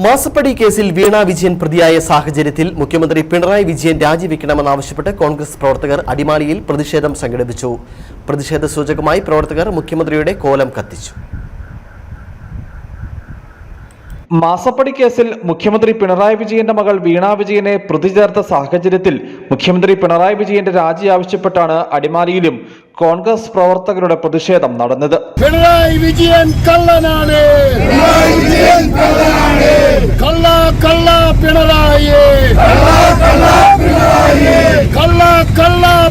മാസപ്പടി കേസിൽ വീണ വിജയൻ പ്രതിയായ സാഹചര്യത്തിൽ മുഖ്യമന്ത്രി പിണറായി വിജയൻ രാജിവെക്കണമെന്നാവശ്യപ്പെട്ട് കോൺഗ്രസ് പ്രവർത്തകർ അടിമാലിയിൽ പ്രതിഷേധം സംഘടിപ്പിച്ചു. പ്രതിഷേധ സൂചകമായി പ്രവർത്തകർ മുഖ്യമന്ത്രിയുടെ കോലം കത്തിച്ചു. മാസപ്പടി കേസിൽ മുഖ്യമന്ത്രി പിണറായി വിജയന്റെ മകൾ വീണ വിജയനെ പ്രതി ചേർത്ത സാഹചര്യത്തിൽ മുഖ്യമന്ത്രി പിണറായി വിജയന്റെ രാജി ആവശ്യപ്പെട്ടാണ് അടിമാലിയിലും കോൺഗ്രസ് പ്രവർത്തകരുടെ പ്രതിഷേധം നടന്നത്. പിണറായി വിജയൻ കള്ളനാണ്, കള്ള കള്ള പിണറായി, കള്ള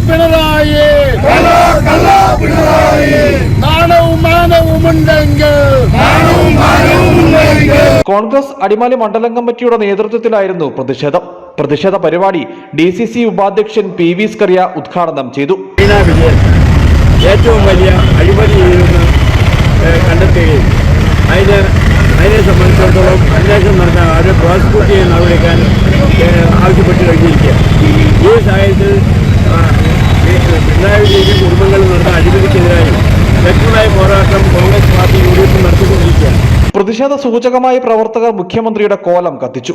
പിണറായി, നാണവും മാനവുമുണ്ടെങ്കിൽ കോൺഗ്രസ് അടിമാലി മണ്ഡലം കമ്മിറ്റിയുടെ നേതൃത്വത്തിലായിരുന്നു പ്രതിഷേധ പരിപാടി DCC ഉപാധ്യക്ഷൻ PV സ്കറിയ ഉദ്ഘാടനം ചെയ്തു. വീണ വിജയൻ ഏറ്റവും വലിയ അഴിമതി കണ്ടെത്തുകയും അതിനെ സംബന്ധിച്ചിടത്തോളം അന്വേഷണം നടത്താൻ അവരെ പ്രോസിക്യൂട്ട് ചെയ്യുന്ന നടപടിക്കാൻ ആവശ്യപ്പെട്ട് കഴിഞ്ഞിരിക്കുക. ഈ സാഹചര്യത്തിൽ പിണറായി വിജയൻ കുടുംബങ്ങളിൽ നടന്ന അഴിമതിക്കെതിരായി ശക്തമായ പോരാട്ടം കോൺഗ്രസ് പാർട്ടി UDF നടത്തിക്കൊണ്ടിരിക്കുകയാണ്. പ്രതിഷേധ സൂചകമായി പ്രവർത്തകർ മുഖ്യമന്ത്രിയുടെ കോലം കത്തിച്ചു.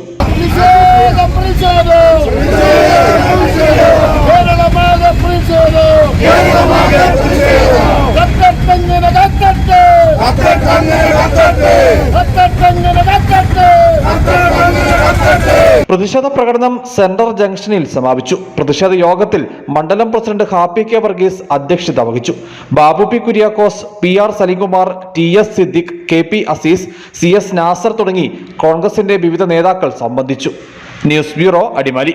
പ്രതിഷേധ പ്രകടനം സെൻട്രൽ ജംഗ്ഷനിൽ സമാപിച്ചു. പ്രതിഷേധ യോഗത്തിൽ മണ്ഡലം പ്രസിഡന്റ് ഹാപ്പി കെ വർഗീസ് അധ്യക്ഷത വഹിച്ചു. Babu P Kuriakose, PR Salimkumar, TS Siddique, KP Azeez, CS Nasser തുടങ്ങി കോൺഗ്രസിന്റെ വിവിധ നേതാക്കൾ സംബന്ധിച്ചു. News bureau, Adimali.